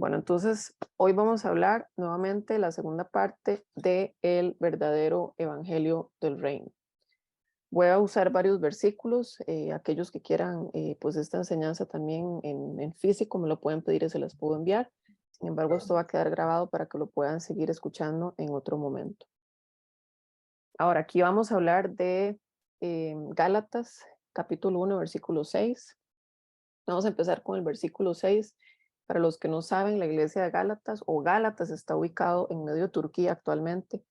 Bueno, entonces hoy vamos a hablar nuevamente la segunda parte de el verdadero evangelio del reino. Voy a usar varios versículos, aquellos que quieran pues esta enseñanza también en físico me lo pueden pedir y se las puedo enviar. Sin embargo, esto va a quedar grabado para que lo puedan seguir escuchando en otro momento. Ahora, aquí vamos a hablar de Gálatas, capítulo 1, versículo 6. Vamos a empezar con el versículo 6. Para los que no saben, la iglesia de Gálatas o Gálatas está ubicado en medio de Turquía actualmente.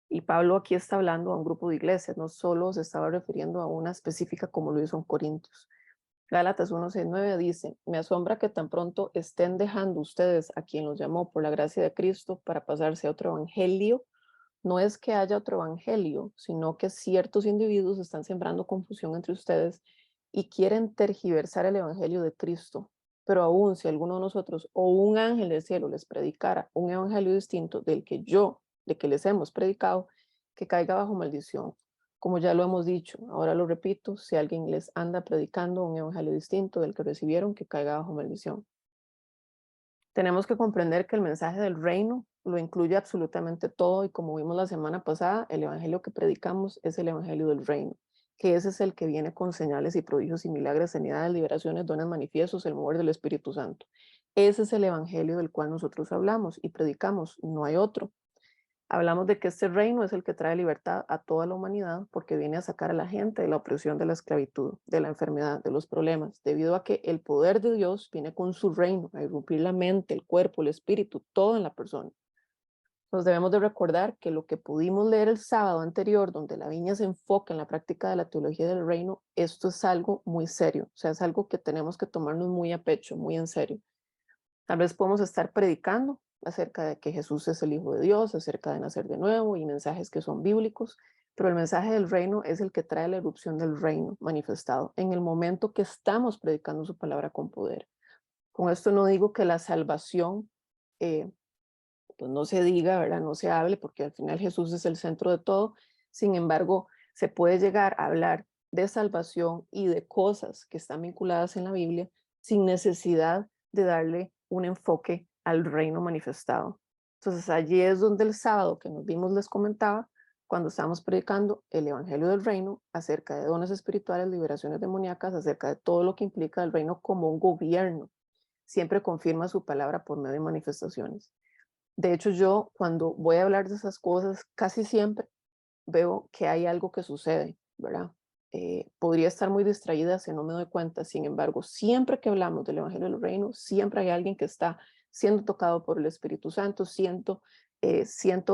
Y Pablo aquí está hablando a un grupo de iglesias, no solo se estaba refiriendo a una específica como lo hizo en Corintios. Gálatas 1:6-9 dice: me asombra que tan pronto estén dejando ustedes a quien los llamó por la gracia de Cristo para pasarse a otro evangelio. No es que haya otro evangelio, sino que ciertos individuos están sembrando confusión entre ustedes y quieren tergiversar el evangelio de Cristo. Pero aún si alguno de nosotros o un ángel del cielo les predicara un evangelio distinto de que les hemos predicado, que caiga bajo maldición. Como ya lo hemos dicho, ahora lo repito, si alguien les anda predicando un evangelio distinto del que recibieron, que caiga bajo maldición. Tenemos que comprender que el mensaje del reino lo incluye absolutamente todo y como vimos la semana pasada, el evangelio que predicamos es el evangelio del reino, que ese es el que viene con señales y prodigios y milagros, sanidades, liberaciones, dones manifiestos, el mover del Espíritu Santo. Ese es el evangelio del cual nosotros hablamos y predicamos, no hay otro. Hablamos de que este reino es el que trae libertad a toda la humanidad porque viene a sacar a la gente de la opresión de la esclavitud, de la enfermedad, de los problemas, debido a que el poder de Dios viene con su reino a irrumpir la mente, el cuerpo, el espíritu, todo en la persona. Nos debemos de recordar que lo que pudimos leer el sábado anterior, donde la viña se enfoca en la práctica de la teología del reino, esto es algo muy serio, o sea, es algo que tenemos que tomarnos muy a pecho, muy en serio. Tal vez podemos estar predicando acerca de que Jesús es el Hijo de Dios, acerca de nacer de nuevo y mensajes que son bíblicos, pero el mensaje del reino es el que trae la erupción del reino manifestado en el momento que estamos predicando su palabra con poder. Con esto no digo que la salvación eh, pues no se diga, ¿verdad? No se hable, porque al final Jesús es el centro de todo. Sin embargo, se puede llegar a hablar de salvación y de cosas que están vinculadas en la Biblia sin necesidad de darle un enfoque al reino manifestado. Entonces, allí es donde el sábado que nos vimos les comentaba, cuando estamos predicando el Evangelio del Reino, acerca de dones espirituales, liberaciones demoníacas, acerca de todo lo que implica el reino como un gobierno. Siempre confirma su palabra por medio de manifestaciones. De hecho, yo cuando voy a hablar de esas cosas, casi siempre veo que hay algo que sucede, ¿verdad? Podría estar muy distraída si no me doy cuenta. Sin embargo, siempre que hablamos del Evangelio del Reino, siempre hay alguien que está siendo tocado por el Espíritu Santo. Siento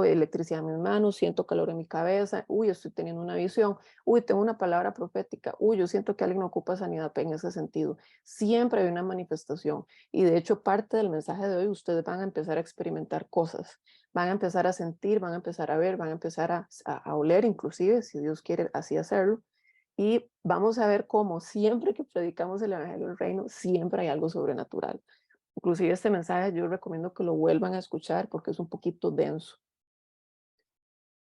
electricidad en mis manos, siento calor en mi cabeza. Uy, estoy teniendo una visión. Uy, tengo una palabra profética. Uy, yo siento que alguien ocupa sanidad en ese sentido. Siempre hay una manifestación. Y de hecho, parte del mensaje de hoy, ustedes van a empezar a experimentar cosas, van a empezar a sentir, van a empezar a ver, van a empezar a oler, inclusive, si Dios quiere así hacerlo. Y vamos a ver cómo siempre que predicamos el Evangelio del Reino, siempre hay algo sobrenatural. Inclusive este mensaje yo recomiendo que lo vuelvan a escuchar porque es un poquito denso.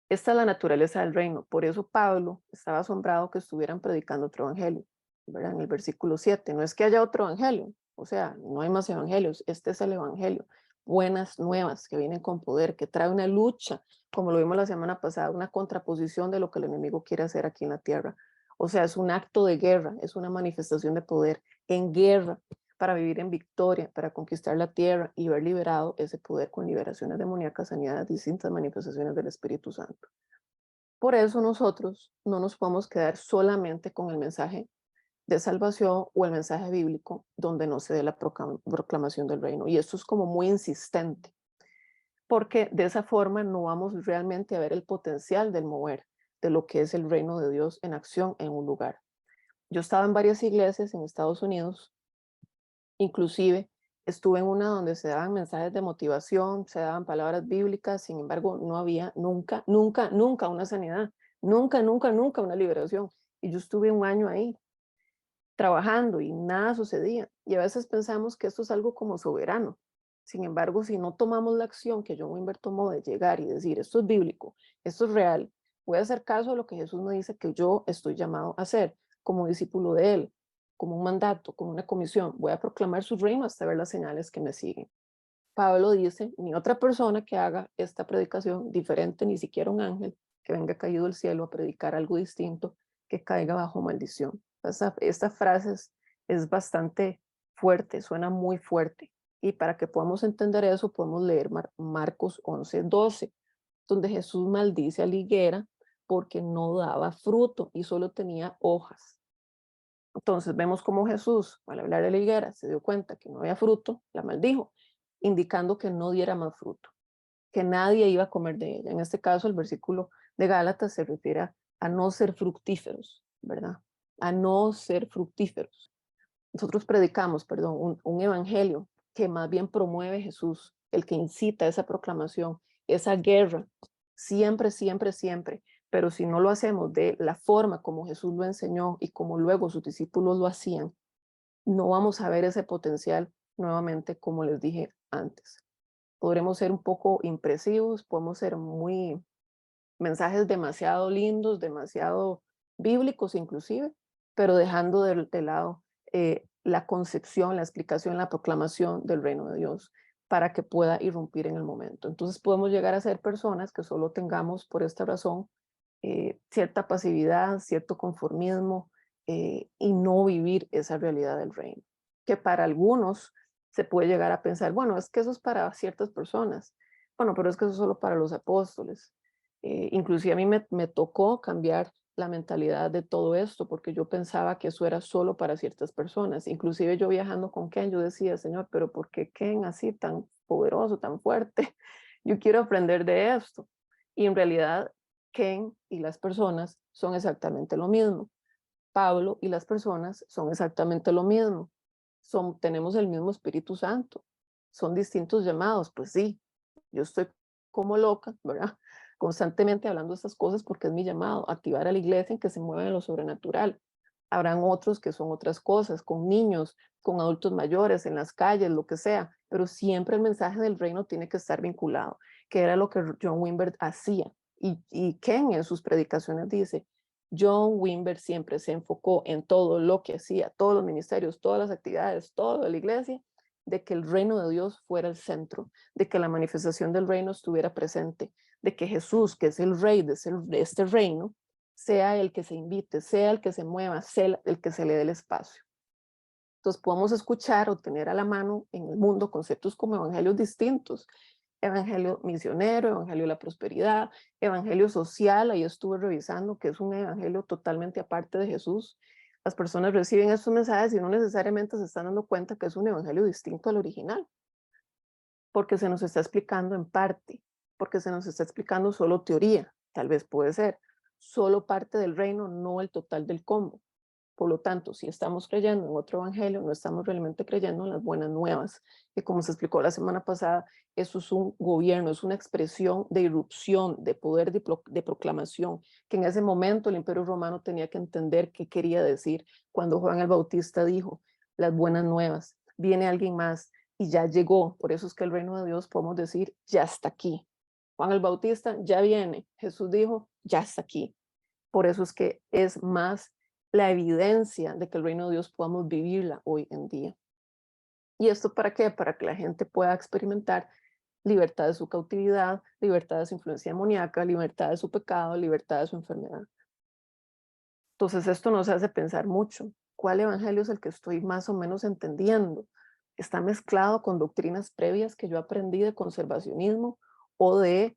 Esta es la naturaleza del reino. Por eso Pablo estaba asombrado que estuvieran predicando otro evangelio, ¿verdad? En el versículo 7. No es que haya otro evangelio, o sea, no hay más evangelios. Este es el evangelio. Buenas nuevas que vienen con poder, que trae una lucha, como lo vimos la semana pasada, una contraposición de lo que el enemigo quiere hacer aquí en la tierra. O sea, es un acto de guerra, es una manifestación de poder en guerra para vivir en victoria, para conquistar la tierra y ver liberado ese poder con liberaciones demoníacas, sanidades, distintas manifestaciones del Espíritu Santo. Por eso nosotros no nos podemos quedar solamente con el mensaje de salvación o el mensaje bíblico donde no se dé la proclamación del reino. Y esto es como muy insistente, porque de esa forma no vamos realmente a ver el potencial del mover de lo que es el reino de Dios en acción en un lugar. Yo estaba en varias iglesias en Estados Unidos. Inclusive estuve en una donde se daban mensajes de motivación, se daban palabras bíblicas, sin embargo, no había nunca, nunca, nunca una sanidad, nunca, nunca, nunca una liberación. Y yo estuve un año ahí trabajando y nada sucedía. Y a veces pensamos que esto es algo como soberano. Sin embargo, si no tomamos la acción que John Wimber tomó de llegar y decir, esto es bíblico, esto es real, voy a hacer caso a lo que Jesús me dice que yo estoy llamado a hacer como discípulo de Él, como un mandato, como una comisión, voy a proclamar su reino hasta ver las señales que me siguen. Pablo dice, ni otra persona que haga esta predicación diferente, ni siquiera un ángel que venga caído del cielo a predicar algo distinto, que caiga bajo maldición. Esta frase es bastante fuerte, suena muy fuerte. Y para que podamos entender eso, podemos leer Marcos 11:12, donde Jesús maldice a la higuera porque no daba fruto y solo tenía hojas. Entonces vemos cómo Jesús, al hablar de la higuera, se dio cuenta que no había fruto, la maldijo, indicando que no diera más fruto, que nadie iba a comer de ella. En este caso, el versículo de Gálatas se refiere a no ser fructíferos, ¿verdad? A no ser fructíferos. Nosotros predicamos, perdón, un evangelio que más bien promueve Jesús, el que incita esa proclamación, esa guerra, siempre, siempre, siempre. Pero si no lo hacemos de la forma como Jesús lo enseñó y como luego sus discípulos lo hacían, no vamos a ver ese potencial nuevamente, como les dije antes. Podremos ser un poco impresivos, podemos ser muy mensajes demasiado lindos, demasiado bíblicos inclusive, pero dejando de lado la concepción, la explicación, la proclamación del reino de Dios para que pueda irrumpir en el momento. Entonces podemos llegar a ser personas que solo tengamos por esta razón cierta pasividad, cierto conformismo y no vivir esa realidad del reino. Que para algunos se puede llegar a pensar, bueno, es que eso es para ciertas personas. Bueno, pero es que eso es solo para los apóstoles. Inclusive a mí me tocó cambiar la mentalidad de todo esto, porque yo pensaba que eso era solo para ciertas personas. Inclusive yo viajando con Ken, yo decía, Señor, pero ¿por qué Ken así tan poderoso, tan fuerte? Yo quiero aprender de esto. Y en realidad, Ken y las personas son exactamente lo mismo. Pablo y las personas son exactamente lo mismo. Tenemos el mismo Espíritu Santo. Son distintos llamados, pues sí, yo estoy como loca, ¿verdad? Constantemente hablando de estas cosas porque es mi llamado, activar a la iglesia en que se mueva en lo sobrenatural. Habrán otros que son otras cosas, con niños, con adultos mayores, en las calles, lo que sea, pero siempre el mensaje del reino tiene que estar vinculado, que era lo que John Wimber hacía. Y Ken en sus predicaciones dice, John Wimber siempre se enfocó en todo lo que hacía, todos los ministerios, todas las actividades, toda la iglesia, de que el reino de Dios fuera el centro, de que la manifestación del reino estuviera presente, de que Jesús, que es el rey de este reino, sea el que se invite, sea el que se mueva, sea el que se le dé el espacio. Entonces podemos escuchar o tener a la mano en el mundo conceptos como evangelios distintos, evangelio misionero, evangelio de la prosperidad, evangelio social, ahí estuve revisando que es un evangelio totalmente aparte de Jesús. Las personas reciben estos mensajes y no necesariamente se están dando cuenta que es un evangelio distinto al original, porque se nos está explicando en parte, porque se nos está explicando solo teoría, tal vez puede ser, solo parte del reino, no el total del combo. Por lo tanto, si estamos creyendo en otro evangelio, no estamos realmente creyendo en las buenas nuevas, que como se explicó la semana pasada, eso es un gobierno, es una expresión de irrupción, de poder de proclamación, que en ese momento el Imperio Romano tenía que entender qué quería decir cuando Juan el Bautista dijo, las buenas nuevas, viene alguien más y ya llegó, por eso es que el reino de Dios podemos decir, ya está aquí. Juan el Bautista ya viene, Jesús dijo, ya está aquí. Por eso es que es más la evidencia de que el reino de Dios podamos vivirla hoy en día. ¿Y esto para qué? Para que la gente pueda experimentar libertad de su cautividad, libertad de su influencia demoníaca, libertad de su pecado, libertad de su enfermedad. Entonces esto nos hace pensar mucho. ¿Cuál evangelio es el que estoy más o menos entendiendo? ¿Está mezclado con doctrinas previas que yo aprendí de conservacionismo o de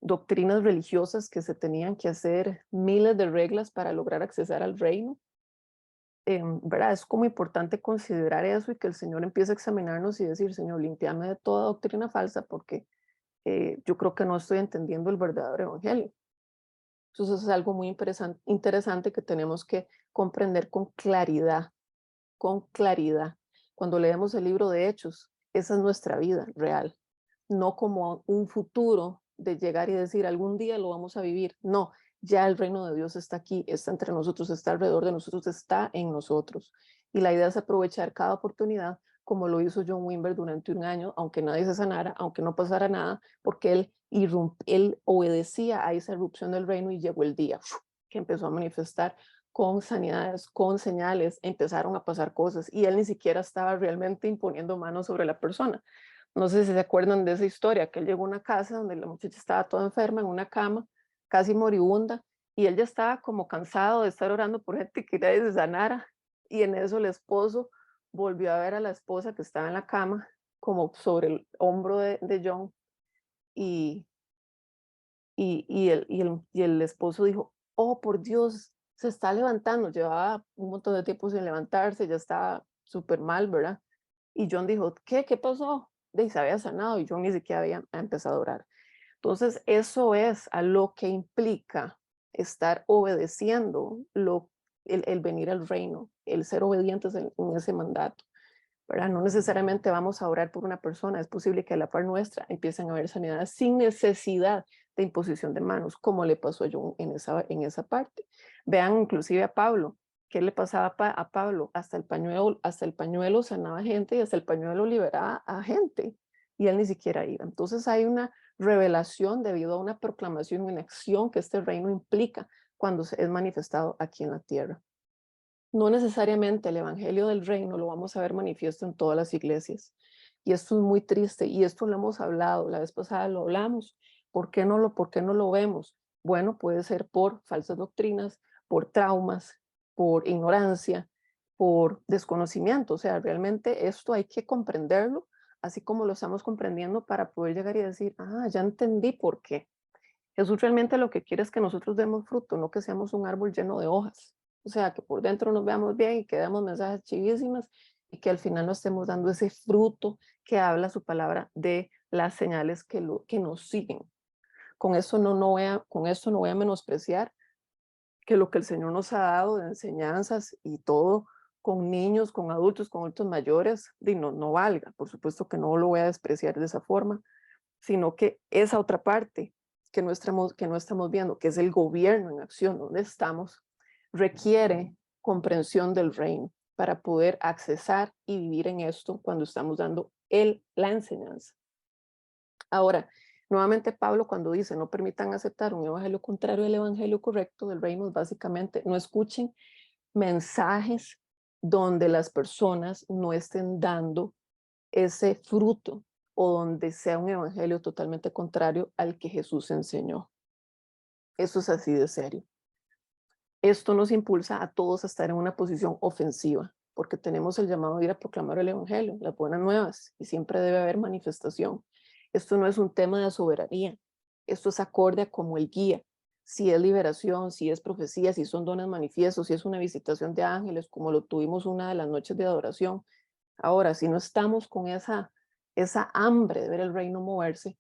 doctrinas religiosas que se tenían que hacer miles de reglas para lograr accesar al reino? ¿Verdad? Es como importante considerar eso y que el Señor empiece a examinarnos y decir, Señor, limpiame de toda doctrina falsa porque yo creo que no estoy entendiendo el verdadero evangelio. Entonces es algo muy interesante que tenemos que comprender con claridad, con claridad. Cuando leemos el libro de Hechos, esa es nuestra vida real, no como un futuro de llegar y decir algún día lo vamos a vivir. No, ya el reino de Dios está aquí, está entre nosotros, está alrededor de nosotros, está en nosotros. Y la idea es aprovechar cada oportunidad, como lo hizo John Wimber durante un año, aunque nadie se sanara, aunque no pasara nada, porque él obedecía a esa erupción del reino y llegó el día que empezó a manifestar con sanidades, con señales, empezaron a pasar cosas y él ni siquiera estaba realmente imponiendo manos sobre la persona. No sé si se acuerdan de esa historia, que él llegó a una casa donde la muchacha estaba toda enferma en una cama, casi moribunda, y él ya estaba como cansado de estar orando por gente que nadie se sanara, y en eso el esposo volvió a ver a la esposa que estaba en la cama, como sobre el hombro de John, y, y el esposo dijo, oh, por Dios, se está levantando, llevaba un montón de tiempo sin levantarse, ya estaba súper mal, ¿verdad? Y John dijo, ¿qué? ¿Qué pasó? Y se había sanado y John ni siquiera había empezado a orar. Entonces, eso es a lo que implica estar obedeciendo el venir al reino, el ser obedientes en ese mandato, ¿verdad? No necesariamente vamos a orar por una persona, es posible que a la par nuestra empiecen a haber sanidades sin necesidad de imposición de manos, como le pasó a John en esa parte. Vean inclusive a Pablo, ¿qué le pasaba a Pablo? Hasta el pañuelo sanaba gente y hasta el pañuelo liberaba a gente y él ni siquiera iba. Entonces hay una revelación debido a una proclamación y una acción que este reino implica cuando es manifestado aquí en la tierra. No necesariamente el evangelio del reino lo vamos a ver manifiesto en todas las iglesias. Y esto es muy triste y esto lo hemos hablado, la vez pasada lo hablamos. ¿Por qué no lo vemos? Bueno, puede ser por falsas doctrinas, por traumas, por ignorancia, por desconocimiento. O sea, realmente esto hay que comprenderlo, así como lo estamos comprendiendo para poder llegar y decir, ya entendí por qué. Jesús realmente lo que quiere es que nosotros demos fruto, no que seamos un árbol lleno de hojas. O sea, que por dentro nos veamos bien y que demos mensajes chivísimas y que al final no estemos dando ese fruto que habla su palabra de las señales que nos siguen. Con esto no voy a menospreciar que lo que el Señor nos ha dado de enseñanzas y todo con niños, con adultos mayores, no valga. Por supuesto que no lo voy a despreciar de esa forma, sino que esa otra parte que no estamos viendo, que es el gobierno en acción, donde estamos, requiere comprensión del reino para poder accesar y vivir en esto cuando estamos dando la enseñanza. Ahora, nuevamente Pablo cuando dice no permitan aceptar un evangelio contrario al evangelio correcto del reino, es básicamente no escuchen mensajes donde las personas no estén dando ese fruto o donde sea un evangelio totalmente contrario al que Jesús enseñó. Eso es así de serio. Esto nos impulsa a todos a estar en una posición ofensiva, porque tenemos el llamado de ir a proclamar el evangelio, las buenas nuevas, y siempre debe haber manifestación. Esto no es un tema de soberanía, esto es acorde a como el guía. Si es liberación, si es profecía, si son dones manifiestos, si es una visitación de ángeles, como lo tuvimos una de las noches de adoración. Ahora, si no estamos con esa hambre de ver el reino moverse,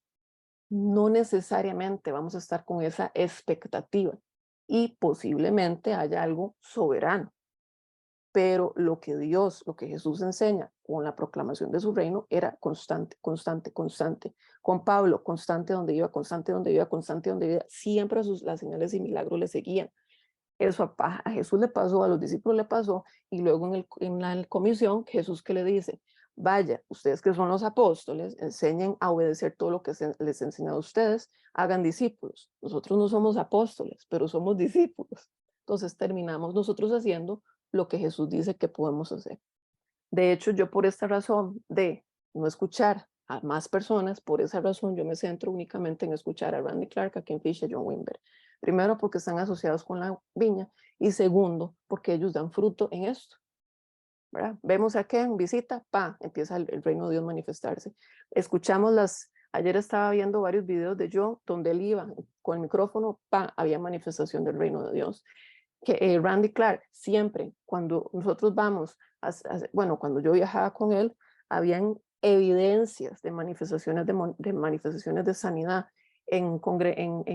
no necesariamente vamos a estar con esa expectativa y posiblemente haya algo soberano. Pero lo que Jesús enseña con la proclamación de su reino era constante, constante, constante. Con Pablo, constante donde iba, constante donde iba, constante donde iba. Siempre las señales y milagros le seguían. Eso a Jesús le pasó, a los discípulos le pasó, y luego en la comisión, Jesús que le dice, vaya, ustedes que son los apóstoles, enseñen a obedecer todo lo que les he enseñado a ustedes, hagan discípulos. Nosotros no somos apóstoles, pero somos discípulos. Entonces terminamos nosotros haciendo lo que Jesús dice que podemos hacer. De hecho, yo por esta razón de no escuchar a más personas, por esa razón yo me centro únicamente en escuchar a Randy Clark, a Ken Fisher, a John Wimber. Primero, porque están asociados con la viña, y segundo, porque ellos dan fruto en esto, ¿verdad? Vemos a Ken, visita, empieza el reino de Dios manifestarse. Ayer estaba viendo varios videos de John, donde él iba con el micrófono, había manifestación del reino de Dios. Que Randy Clark, siempre, cuando nosotros vamos, cuando yo viajaba con él, habían evidencias de manifestaciones de sanidad en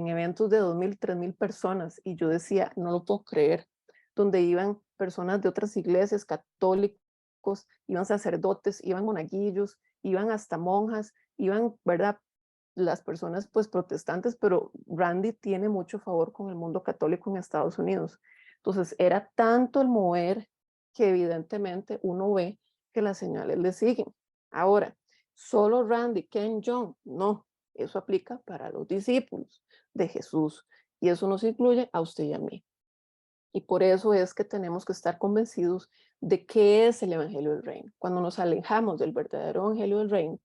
eventos de 2,000, 3,000 personas, y yo decía, no lo puedo creer, donde iban personas de otras iglesias, católicos, iban sacerdotes, iban monaguillos, iban hasta monjas, iban, ¿verdad? Las personas pues protestantes, pero Randy tiene mucho favor con el mundo católico en Estados Unidos. Entonces era tanto el mover que evidentemente uno ve que las señales le siguen. Ahora, solo Randy, Ken, John, no, eso aplica para los discípulos de Jesús y eso nos incluye a usted y a mí. Y por eso es que tenemos que estar convencidos de qué es el Evangelio del Reino. Cuando nos alejamos del verdadero Evangelio del Reino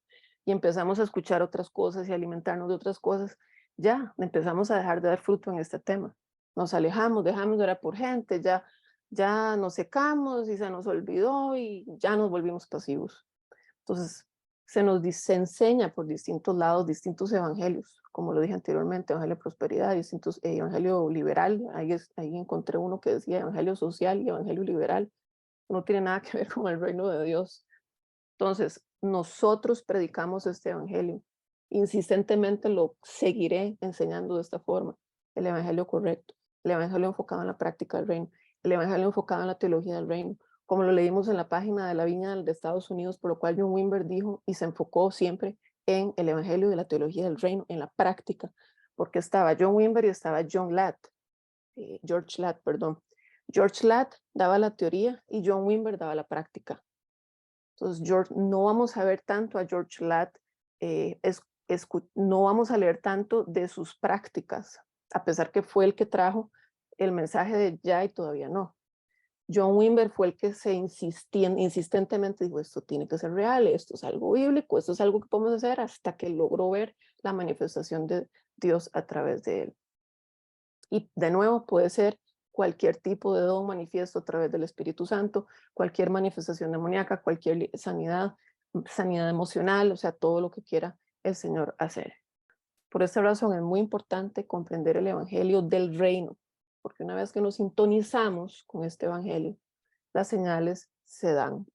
y empezamos a escuchar otras cosas y alimentarnos de otras cosas, ya empezamos a dejar de dar fruto en este tema. Nos alejamos, dejamos de orar por gente, ya nos secamos y se nos olvidó y ya nos volvimos pasivos. Entonces, se enseña por distintos lados, distintos evangelios, como lo dije anteriormente, evangelio de prosperidad, distintos, evangelio liberal, ahí encontré uno que decía evangelio social y evangelio liberal, no tiene nada que ver con el reino de Dios. Entonces, nosotros predicamos este evangelio, insistentemente lo seguiré enseñando de esta forma, el evangelio correcto, el evangelio enfocado en la práctica del reino, el evangelio enfocado en la teología del reino, como lo leímos en la página de la Viña de Estados Unidos, por lo cual John Wimber dijo y se enfocó siempre en el evangelio de la teología del reino, en la práctica, porque estaba John Wimber y estaba George Ladd, perdón. George Ladd daba la teoría y John Wimber daba la práctica. Entonces, no vamos a ver tanto a George Ladd, no vamos a leer tanto de sus prácticas, a pesar que fue el que trajo el mensaje de ya y todavía no. John Wimber fue el que insistentemente dijo, esto tiene que ser real, esto es algo bíblico, esto es algo que podemos hacer, hasta que logró ver la manifestación de Dios a través de él. Y de nuevo puede ser cualquier tipo de don manifiesto a través del Espíritu Santo, cualquier manifestación demoníaca, cualquier sanidad emocional, o sea, todo lo que quiera el Señor hacer. Por esta razón es muy importante comprender el Evangelio del reino, porque una vez que nos sintonizamos con este Evangelio, las señales se dan.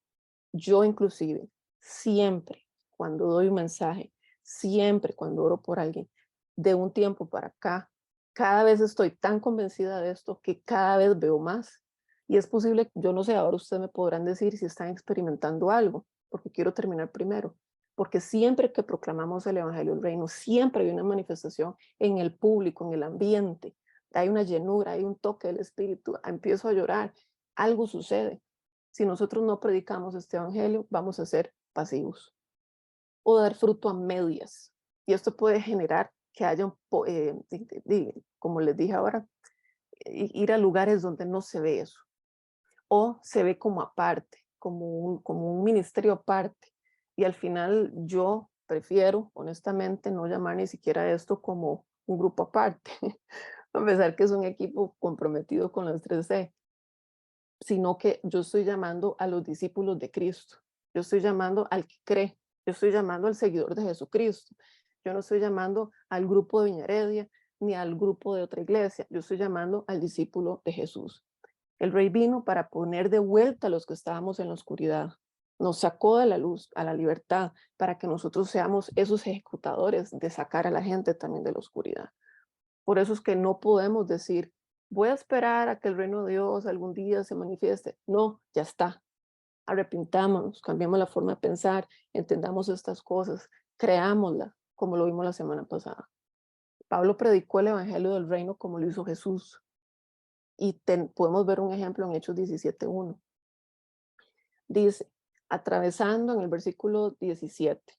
Yo inclusive, siempre cuando doy un mensaje, siempre cuando oro por alguien, de un tiempo para acá, cada vez estoy tan convencida de esto que cada vez veo más. Y es posible, yo no sé, ahora ustedes me podrán decir si están experimentando algo, porque quiero terminar primero. Porque siempre que proclamamos el Evangelio del Reino, siempre hay una manifestación en el público, en el ambiente. Hay una llenura, hay un toque del Espíritu, empiezo a llorar, algo sucede. Si nosotros no predicamos este Evangelio, vamos a ser pasivos o dar fruto a medias. Y esto puede generar que haya, como les dije ahora, ir a lugares donde no se ve eso. O se ve como aparte, como un ministerio aparte. Y al final yo prefiero, honestamente, no llamar ni siquiera a esto como un grupo aparte, a pesar que es un equipo comprometido con las 3C, sino que yo estoy llamando a los discípulos de Cristo. Yo estoy llamando al que cree. Yo estoy llamando al seguidor de Jesucristo. Yo no estoy llamando al grupo de Viña Heredia ni al grupo de otra iglesia. Yo estoy llamando al discípulo de Jesús. El Rey vino para poner de vuelta a los que estábamos en la oscuridad. Nos sacó de la luz a la libertad para que nosotros seamos esos ejecutadores de sacar a la gente también de la oscuridad. Por eso es que no podemos decir, voy a esperar a que el reino de Dios algún día se manifieste. No, ya está. Arrepintámonos, cambiemos la forma de pensar, entendamos estas cosas, creámosla, como lo vimos la semana pasada. Pablo predicó el evangelio del reino como lo hizo Jesús. Y podemos ver un ejemplo en Hechos 17:1. Dice, atravesando en el versículo 17,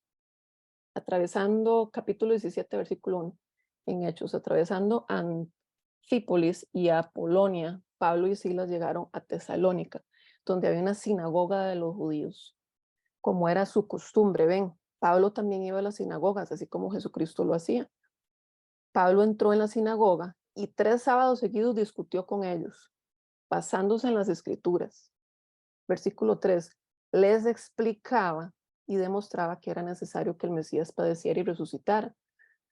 atravesando capítulo 17, versículo 1, en Hechos, atravesando Anfípolis y Apolonia, Pablo y Silas llegaron a Tesalónica, donde había una sinagoga de los judíos, como era su costumbre. Ven, Pablo también iba a las sinagogas, así como Jesucristo lo hacía. Pablo entró en la sinagoga y 3 sábados seguidos discutió con ellos, basándose en las escrituras. Versículo 3, les explicaba y demostraba que era necesario que el Mesías padeciera y resucitara.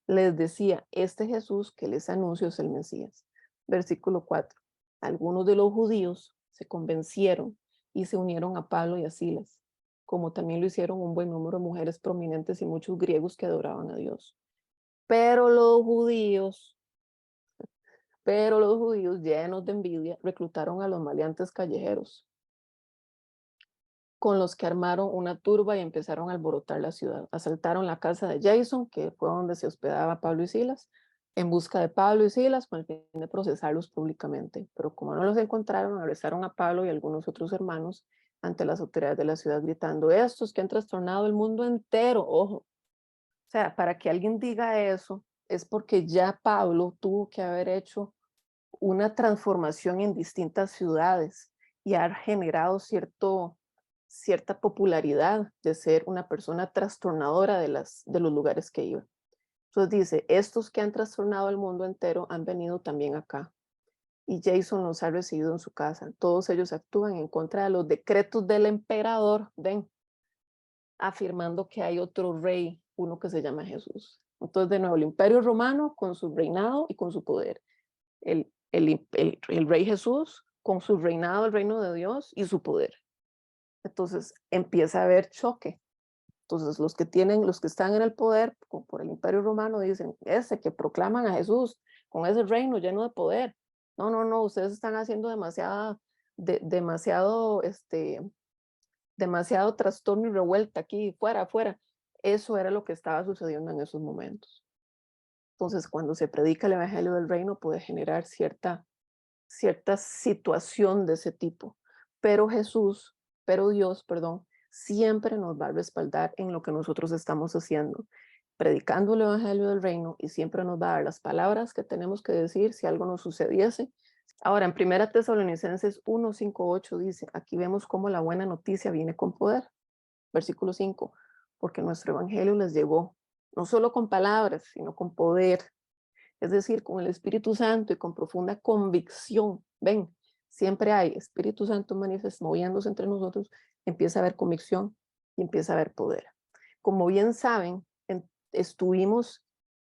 Les decía, este Jesús que les anuncio es el Mesías. Versículo 4, algunos de los judíos se convencieron y se unieron a Pablo y a Silas, como también lo hicieron un buen número de mujeres prominentes y muchos griegos que adoraban a Dios. Pero los judíos llenos de envidia reclutaron a los maleantes callejeros, con los que armaron una turba y empezaron a alborotar la ciudad. Asaltaron la casa de Jason, que fue donde se hospedaba Pablo y Silas, en busca de Pablo y Silas con el fin de procesarlos públicamente. Pero como no los encontraron, arrestaron a Pablo y algunos otros hermanos ante las autoridades de la ciudad, gritando, estos que han trastornado el mundo entero, ojo. O sea, para que alguien diga eso, es porque ya Pablo tuvo que haber hecho una transformación en distintas ciudades y ha generado cierta popularidad de ser una persona trastornadora de los lugares que iba. Entonces dice, estos que han trastornado el mundo entero han venido también acá. Y Jason los ha recibido en su casa. Todos ellos actúan en contra de los decretos del emperador, ven, afirmando que hay otro rey, uno que se llama Jesús. Entonces, de nuevo, el imperio romano con su reinado y con su poder. El rey Jesús con su reinado, el reino de Dios y su poder. Entonces, empieza a haber choque. Entonces, los que están en el poder por el imperio romano dicen, ese que proclaman a Jesús con ese reino lleno de poder. No, no, no, ustedes están haciendo demasiado trastorno y revuelta aquí, fuera, fuera. Eso era lo que estaba sucediendo en esos momentos. Entonces, cuando se predica el evangelio del reino, puede generar cierta situación de ese tipo. Pero Dios, perdón, siempre nos va a respaldar en lo que nosotros estamos haciendo, predicando el evangelio del reino, y siempre nos va a dar las palabras que tenemos que decir si algo nos sucediese. Ahora, en 1 Tesalonicenses 1, 5, 8 dice, aquí vemos cómo la buena noticia viene con poder. Versículo 5, porque nuestro evangelio les llegó, no solo con palabras, sino con poder, es decir, con el Espíritu Santo y con profunda convicción. Ven, siempre hay Espíritu Santo moviéndose entre nosotros, empieza a haber convicción y empieza a haber poder. Como bien saben, estuvimos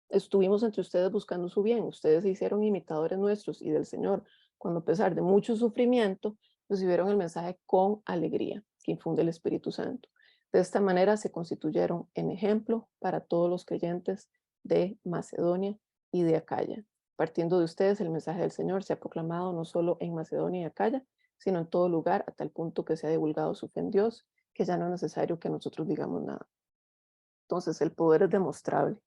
entre ustedes buscando su bien. Ustedes se hicieron imitadores nuestros y del Señor, cuando a pesar de mucho sufrimiento, recibieron el mensaje con alegría que infunde el Espíritu Santo. De esta manera se constituyeron en ejemplo para todos los creyentes de Macedonia y de Acaya. Partiendo de ustedes, el mensaje del Señor se ha proclamado no solo en Macedonia y Acaya, sino en todo lugar, a tal punto que se ha divulgado su fe en Dios, que ya no es necesario que nosotros digamos nada. Entonces, el poder es demostrable.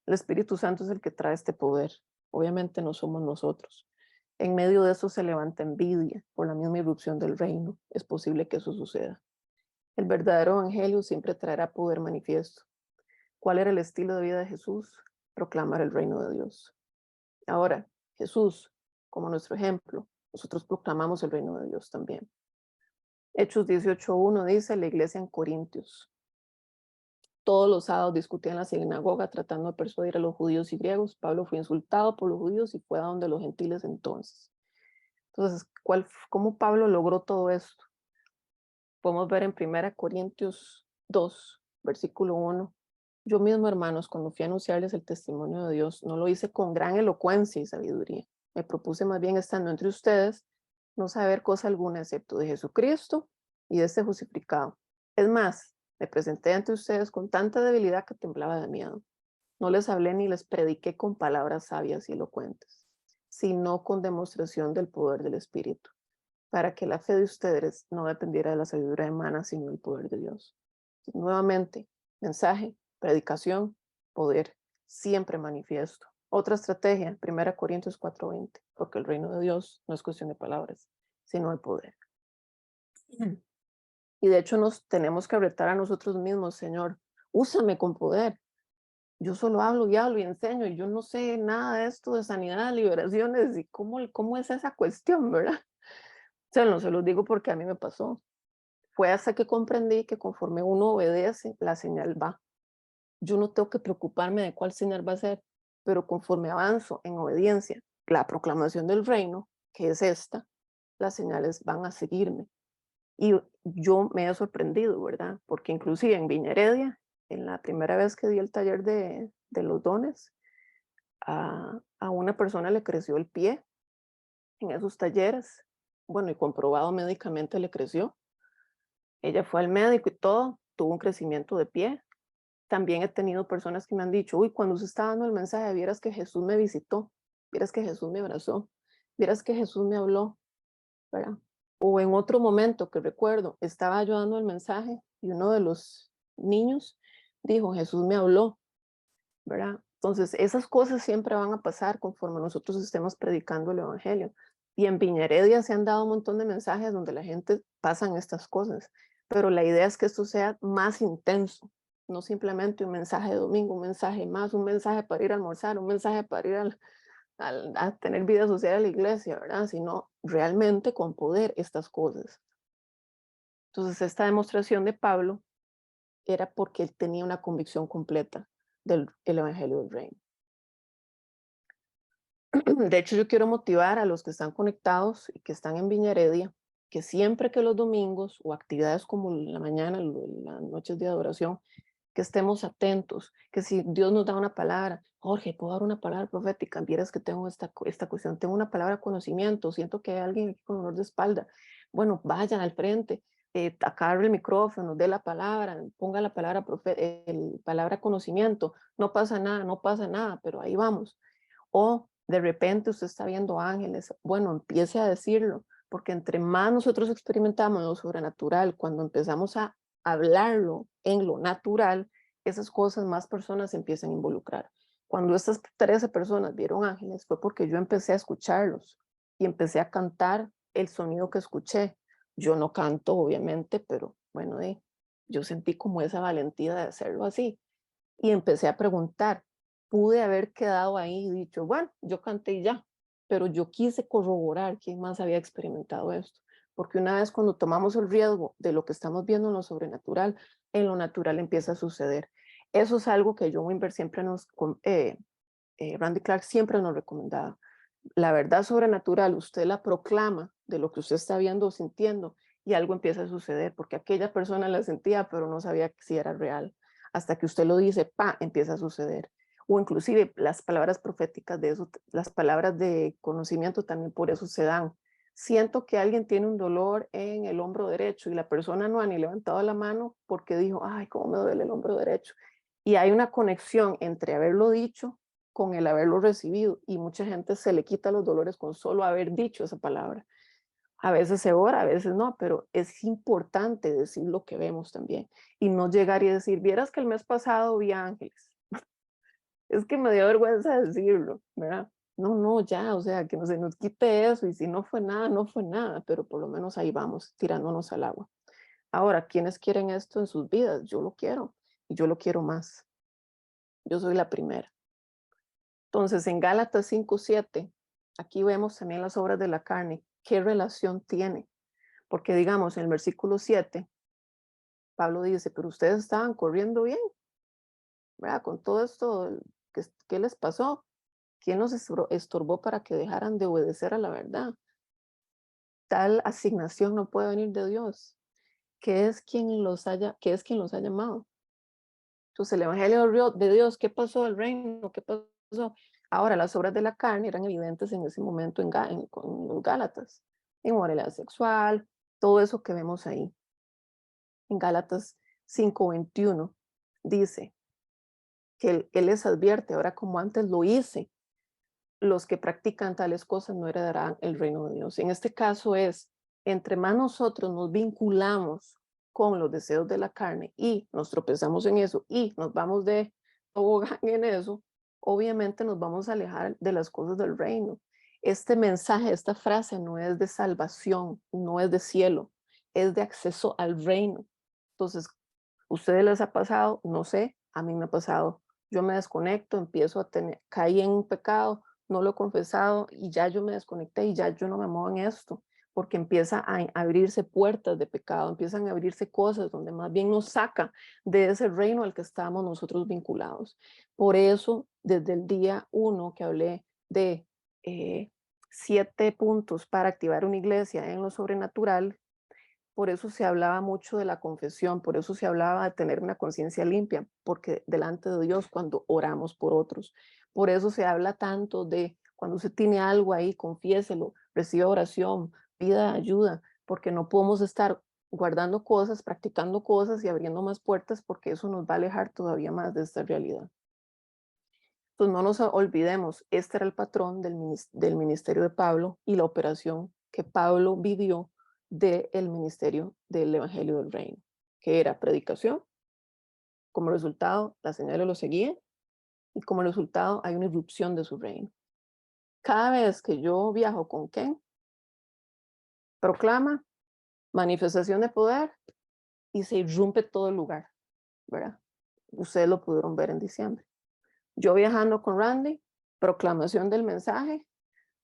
El Espíritu Santo es el que trae este poder. Obviamente no somos nosotros. En medio de eso se levanta envidia por la misma irrupción del reino. Es posible que eso suceda. El verdadero evangelio siempre traerá poder manifiesto. ¿Cuál era el estilo de vida de Jesús? Proclamar el reino de Dios. Ahora, Jesús, como nuestro ejemplo, nosotros proclamamos el reino de Dios también. Hechos 18:1 dice, la iglesia en Corintios. Todos los sábados discutían en la sinagoga tratando de persuadir a los judíos y griegos. Pablo fue insultado por los judíos y fue a donde los gentiles entonces. Entonces, ¿cómo Pablo logró todo esto? Podemos ver en 1 Corintios 2, versículo 1. Yo mismo, hermanos, cuando fui a anunciarles el testimonio de Dios, no lo hice con gran elocuencia y sabiduría. Me propuse más bien, estando entre ustedes, no saber cosa alguna excepto de Jesucristo y de este crucificado. Es más, me presenté ante ustedes con tanta debilidad que temblaba de miedo. No les hablé ni les prediqué con palabras sabias y elocuentes, sino con demostración del poder del Espíritu, para que la fe de ustedes no dependiera de la sabiduría humana, sino del poder de Dios. Nuevamente, mensaje, predicación, poder, siempre manifiesto. Otra estrategia, 1 Corintios 4:20, porque el reino de Dios no es cuestión de palabras, sino de poder. Y de hecho nos tenemos que retar a nosotros mismos, Señor, úsame con poder. Yo solo hablo y enseño, y yo no sé nada de esto de sanidad, liberaciones, y cómo es esa cuestión, ¿verdad? No se los digo porque a mí me pasó. Fue hasta que comprendí que conforme uno obedece, la señal va. Yo no tengo que preocuparme de cuál señal va a ser, pero conforme avanzo en obediencia, la proclamación del reino, que es esta, las señales van a seguirme. Y yo me he sorprendido, ¿verdad? Porque inclusive en Viña Heredia, en la primera vez que di el taller de los dones, a una persona le creció el pie en esos talleres. Bueno, y comprobado médicamente le creció. Ella fue al médico y todo, tuvo un crecimiento de pie. También he tenido personas que me han dicho, uy, cuando usted está dando el mensaje, vieras que Jesús me visitó, vieras que Jesús me abrazó, vieras que Jesús me habló, ¿verdad? O en otro momento que recuerdo, estaba yo dando el mensaje y uno de los niños dijo, Jesús me habló, ¿verdad? Entonces, esas cosas siempre van a pasar conforme nosotros estemos predicando el evangelio. Y en Viña Heredia se han dado un montón de mensajes donde la gente pasan estas cosas, pero la idea es que esto sea más intenso, no simplemente un mensaje de domingo, un mensaje más, un mensaje para ir a almorzar, un mensaje para ir a tener vida social a la iglesia, ¿verdad? Sino realmente con poder estas cosas. Entonces, esta demostración de Pablo era porque él tenía una convicción completa del el Evangelio del Reino. De hecho, yo quiero motivar a los que están conectados y que están en Viña Heredia, que siempre que los domingos o actividades como la mañana, las noches de adoración, que estemos atentos, que si Dios nos da una palabra, Jorge, ¿puedo dar una palabra profética? Vieras que tengo esta cuestión, tengo una palabra de conocimiento, siento que hay alguien aquí con dolor de espalda. Bueno, vayan al frente, agarre el micrófono, dé la palabra, ponga la palabra, palabra conocimiento, no pasa nada, no pasa nada, pero ahí vamos. O de repente usted está viendo ángeles, bueno, empiece a decirlo, porque entre más nosotros experimentamos lo sobrenatural, cuando empezamos a hablarlo en lo natural, esas cosas más personas se empiezan a involucrar. Cuando estas 13 personas vieron ángeles fue porque yo empecé a escucharlos y empecé a cantar el sonido que escuché. Yo no canto, obviamente, pero bueno, yo sentí como esa valentía de hacerlo así y empecé a preguntar. Pude haber quedado ahí y dicho, bueno, yo canté y ya, pero yo quise corroborar quién más había experimentado esto, porque una vez cuando tomamos el riesgo de lo que estamos viendo en lo natural empieza a suceder. Eso es algo que John Wimber siempre Randy Clark siempre nos recomendaba. La verdad sobrenatural, usted la proclama de lo que usted está viendo o sintiendo y algo empieza a suceder, porque aquella persona la sentía, pero no sabía si era real. Hasta que usted lo dice, pa, empieza a suceder. O inclusive las palabras proféticas de eso, las palabras de conocimiento también por eso se dan. Siento que alguien tiene un dolor en el hombro derecho y la persona no ha ni levantado la mano porque dijo, ay, cómo me duele el hombro derecho. Y hay una conexión entre haberlo dicho con el haberlo recibido y mucha gente se le quita los dolores con solo haber dicho esa palabra. A veces se ora, a veces no, pero es importante decir lo que vemos también y no llegar y decir, vieras que el mes pasado vi ángeles. Es que me dio vergüenza decirlo, ¿verdad? No, no, ya, o sea, que no se nos quite eso y si no fue nada, no fue nada, pero por lo menos ahí vamos, tirándonos al agua. Ahora, ¿quiénes quieren esto en sus vidas? Yo lo quiero y yo lo quiero más. Yo soy la primera. Entonces, en Gálatas 5:7, aquí vemos también las obras de la carne. ¿Qué relación tiene? Porque digamos, en el versículo 7, Pablo dice, pero ustedes estaban corriendo bien, ¿verdad? Con todo esto, ¿qué les pasó? ¿Quién los estorbó para que dejaran de obedecer a la verdad? Tal asignación no puede venir de Dios. ¿Qué es quien los ha llamado? Entonces, el evangelio de Dios, ¿qué pasó? El reino, ¿qué pasó? Ahora, las obras de la carne eran evidentes en ese momento con los Gálatas. Inmoralidad sexual, todo eso que vemos ahí. En Gálatas 5:21 dice que él les advierte, ahora como antes lo hice, los que practican tales cosas no heredarán el reino de Dios. En este caso es, entre más nosotros nos vinculamos con los deseos de la carne y nos tropezamos en eso y nos vamos de tobogán en eso, obviamente nos vamos a alejar de las cosas del reino. Este mensaje, esta frase no es de salvación, no es de cielo, es de acceso al reino. Entonces, ¿ustedes les ha pasado? No sé, a mí me ha pasado. Yo me desconecto, empiezo a caí en un pecado, no lo he confesado y ya yo me desconecté y ya yo no me muevo en esto, porque empieza a abrirse puertas de pecado, empiezan a abrirse cosas donde más bien nos saca de ese reino al que estamos nosotros vinculados. Por eso, desde el día 1 que hablé de 7 puntos para activar una iglesia en lo sobrenatural, por eso se hablaba mucho de la confesión, por eso se hablaba de tener una conciencia limpia, porque delante de Dios cuando oramos por otros. Por eso se habla tanto de cuando usted tiene algo ahí, confiéselo, reciba oración, pida ayuda, porque no podemos estar guardando cosas, practicando cosas y abriendo más puertas, porque eso nos va a alejar todavía más de esta realidad. Entonces no nos olvidemos, este era el patrón del ministerio de Pablo y la operación que Pablo vivió del ministerio del Evangelio del Reino, que era predicación, como resultado las señales lo seguían y como resultado hay una irrupción de su reino. Cada vez que yo viajo con Ken, proclama manifestación de poder y se irrumpe todo el lugar, ¿verdad? Ustedes lo pudieron ver en diciembre. Yo viajando con Randy, proclamación del mensaje,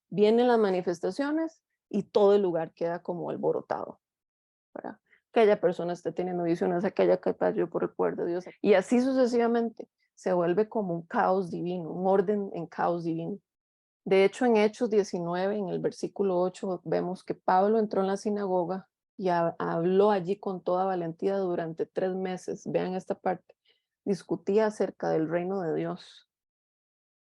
vienen las manifestaciones y todo el lugar queda como alborotado, ¿verdad? Aquella persona está teniendo visiones, aquella que cayó por el poder de Dios, y así sucesivamente. Se vuelve como un caos divino, un orden en caos divino. De hecho, en Hechos 19, en el versículo 8, vemos que Pablo entró en la sinagoga y habló allí con toda valentía durante 3 meses. Vean esta parte. Discutía acerca del reino de Dios.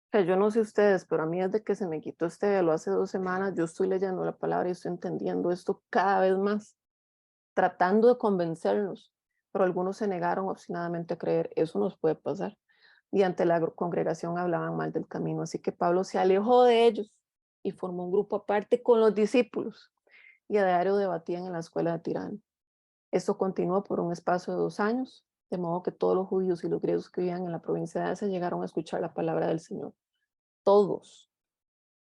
O sea, yo no sé ustedes, pero a mí desde que se me quitó este velo hace 2 semanas, yo estoy leyendo la palabra y estoy entendiendo esto cada vez más, tratando de convencerlos, pero algunos se negaron obstinadamente a creer. Eso nos puede pasar. Y ante la congregación hablaban mal del camino. Así que Pablo se alejó de ellos y formó un grupo aparte con los discípulos y a diario debatían en la escuela de Tirano. Esto continuó por un espacio de 2 años, de modo que todos los judíos y los griegos que vivían en la provincia de Asia llegaron a escuchar la palabra del Señor. Todos.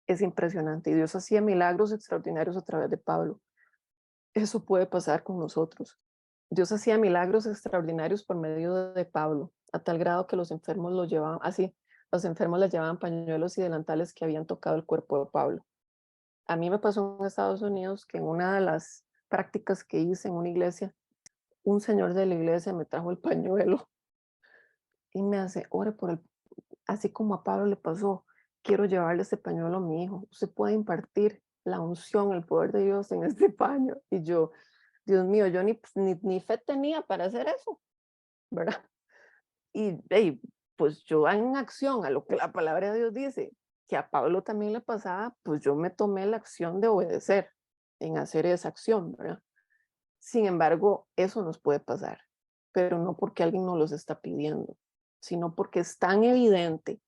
Es impresionante. Y Dios hacía milagros extraordinarios a través de Pablo. Eso puede pasar con nosotros. Dios hacía milagros extraordinarios por medio de Pablo, a tal grado que los enfermos lo llevaban, así, los enfermos les llevaban pañuelos y delantales que habían tocado el cuerpo de Pablo. A mí me pasó en Estados Unidos que en una de las prácticas que hice en una iglesia, un señor de la iglesia me trajo el pañuelo y me hace, ore por el, así como a Pablo le pasó, quiero llevarle este pañuelo a mi hijo. Usted puede impartir la unción, el poder de Dios en este paño. Y yo, Dios mío, yo ni fe tenía para hacer eso, ¿verdad? Y pues yo en acción a lo que la palabra de Dios dice, que a Pablo también le pasaba, pues yo me tomé la acción de obedecer en hacer esa acción, ¿verdad? Sin embargo, eso nos puede pasar, pero no porque alguien nos los está pidiendo, sino porque es tan evidente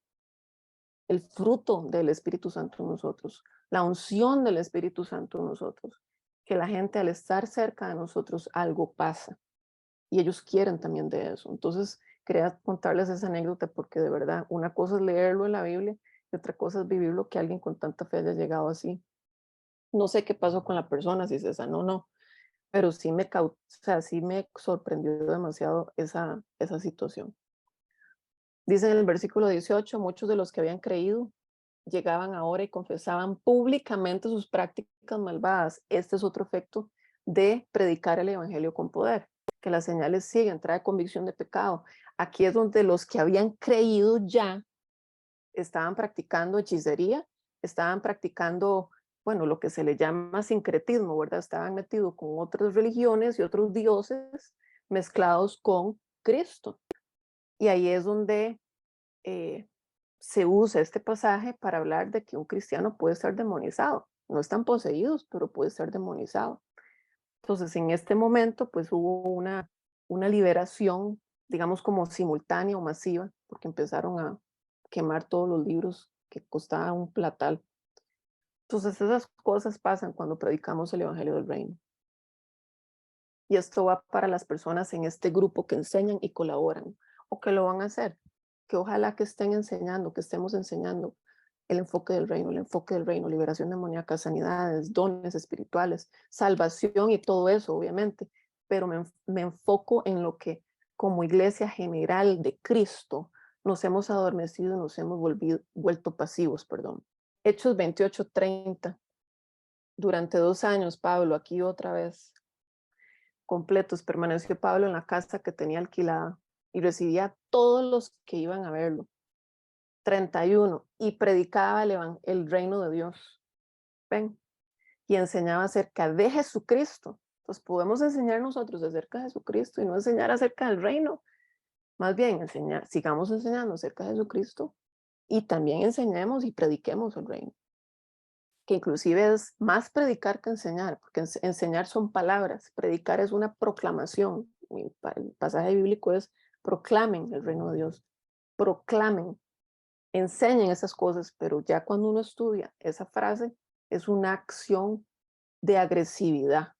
el fruto del Espíritu Santo en nosotros, la unción del Espíritu Santo en nosotros, que la gente al estar cerca de nosotros algo pasa y ellos quieren también de eso. Entonces, quería contarles esa anécdota porque de verdad, una cosa es leerlo en la Biblia y otra cosa es vivirlo que alguien con tanta fe haya llegado así. No sé qué pasó con la persona, si se sanó o no, pero o sea, sí me sorprendió demasiado esa situación. Dice en el versículo 18, muchos de los que habían creído llegaban ahora y confesaban públicamente sus prácticas malvadas. Este es otro efecto de predicar el evangelio con poder, que las señales siguen, trae convicción de pecado. Aquí es donde los que habían creído ya estaban practicando hechicería, estaban practicando, bueno, lo que se le llama sincretismo, ¿verdad? Estaban metidos con otras religiones y otros dioses mezclados con Cristo. Y ahí es donde eh, se usa este pasaje para hablar de que un cristiano puede estar demonizado. No están poseídos, pero puede estar demonizado. Entonces, en este momento, pues hubo una liberación, digamos como simultánea o masiva, porque empezaron a quemar todos los libros que costaban un platal. Entonces, esas cosas pasan cuando predicamos el Evangelio del Reino. Y esto va para las personas en este grupo que enseñan y colaboran, o que lo van a hacer, que ojalá que estén enseñando, que estemos enseñando el enfoque del reino, liberación demoníaca, sanidades, dones espirituales, salvación y todo eso, obviamente, pero me enfoco en lo que como iglesia general de Cristo nos hemos adormecido, nos hemos vuelto pasivos, perdón. Hechos 28:30. Durante 2 años, Pablo, aquí otra vez, completos, permaneció Pablo en la casa que tenía alquilada y recibía a todos los que iban a verlo. 31. Y predicaba el reino de Dios. ¿Ven? Y enseñaba acerca de Jesucristo. Entonces podemos enseñar nosotros acerca de Jesucristo y no enseñar acerca del reino. Más bien, sigamos enseñando acerca de Jesucristo y también enseñemos y prediquemos el reino. Que inclusive es más predicar que enseñar, porque enseñar son palabras, predicar es una proclamación. El pasaje bíblico es proclamen el reino de Dios, proclamen, enseñen esas cosas, pero ya cuando uno estudia esa frase, es una acción de agresividad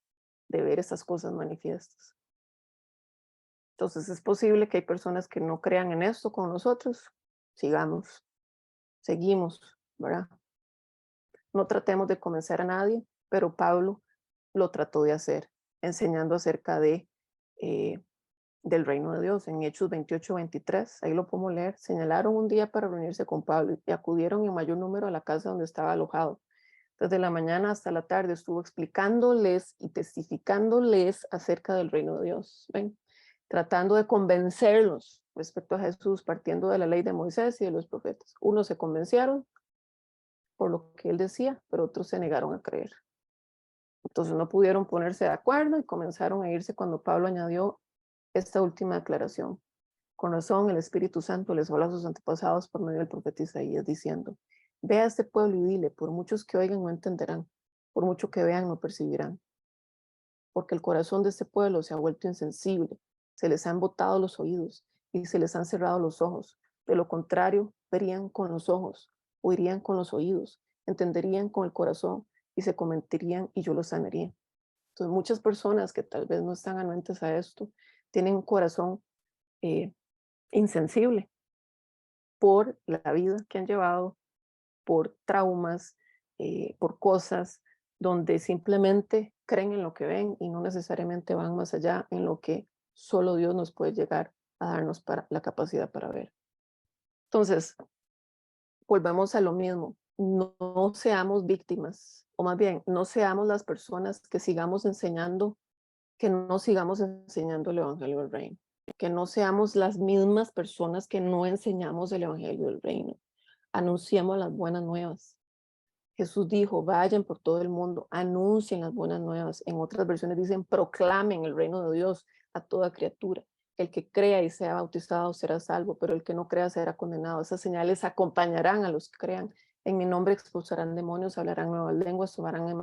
de ver esas cosas manifiestas. Entonces es posible que hay personas que no crean en esto con nosotros, seguimos, ¿verdad? No tratemos de convencer a nadie, pero Pablo lo trató de hacer, enseñando acerca de del reino de Dios. En Hechos 28-23, ahí lo podemos leer. Señalaron un día para reunirse con Pablo y acudieron en mayor número a la casa donde estaba alojado. Desde la mañana hasta la tarde estuvo explicándoles y testificándoles acerca del reino de Dios. ¿Ven? Tratando de convencerlos respecto a Jesús, partiendo de la ley de Moisés y de los profetas. Unos se convencieron por lo que él decía, pero otros se negaron a creer. Entonces no pudieron ponerse de acuerdo y comenzaron a irse cuando Pablo añadió esta última declaración. Con razón, el Espíritu Santo les habló a sus antepasados por medio del profeta Isaías, diciendo: ve a este pueblo y dile, por muchos que oigan no entenderán, por mucho que vean no percibirán, porque el corazón de este pueblo se ha vuelto insensible, se les han botado los oídos y se les han cerrado los ojos. De lo contrario, verían con los ojos, oirían con los oídos, entenderían con el corazón y se convertirían y yo los sanaría. Entonces, muchas personas que tal vez no están anuentes a esto, tienen un corazón eh, insensible por la vida que han llevado, por traumas, por cosas donde simplemente creen en lo que ven y no necesariamente van más allá en lo que solo Dios nos puede llegar a darnos para, la capacidad para ver. Entonces, volvemos a lo mismo. No, no seamos víctimas, o más bien, no seamos las personas que sigamos enseñando, que no sigamos enseñando el Evangelio del Reino, que no seamos las mismas personas que no enseñamos el Evangelio del Reino. Anunciemos las buenas nuevas. Jesús dijo, vayan por todo el mundo, anuncien las buenas nuevas. En otras versiones dicen, proclamen el reino de Dios a toda criatura. El que crea y sea bautizado será salvo, pero el que no crea será condenado. Esas señales acompañarán a los que crean. En mi nombre expulsarán demonios, hablarán nuevas lenguas, tomarán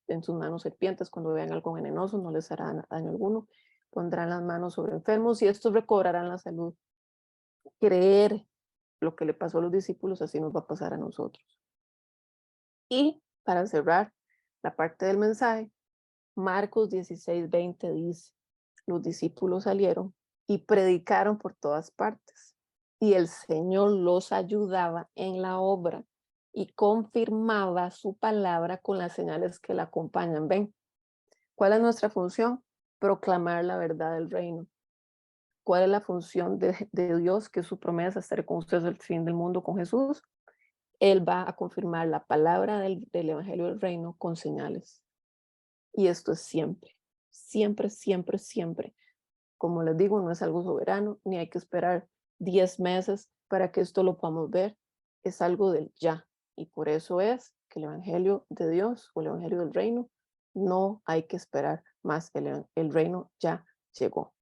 en sus manos serpientes. Cuando vean algo venenoso, no les hará daño alguno. Pondrán las manos sobre enfermos y estos recobrarán la salud. Creer lo que le pasó a los discípulos, así nos va a pasar a nosotros. Y para cerrar la parte del mensaje, Marcos 16:20 dice, los discípulos salieron y predicaron por todas partes, y el Señor los ayudaba en la obra y confirmaba su palabra con las señales que la acompañan. ¿Ven? ¿Cuál es nuestra función? Proclamar la verdad del reino. ¿Cuál es la función de Dios? Que es su promesa, estar con ustedes al fin del mundo con Jesús. Él va a confirmar la palabra del Evangelio del Reino con señales. Y esto es siempre, siempre, siempre, siempre. Como les digo, no es algo soberano, ni hay que esperar 10 meses para que esto lo podamos ver. Es algo del ya. Y por eso es que el Evangelio de Dios o el Evangelio del Reino, no hay que esperar más. El reino ya llegó.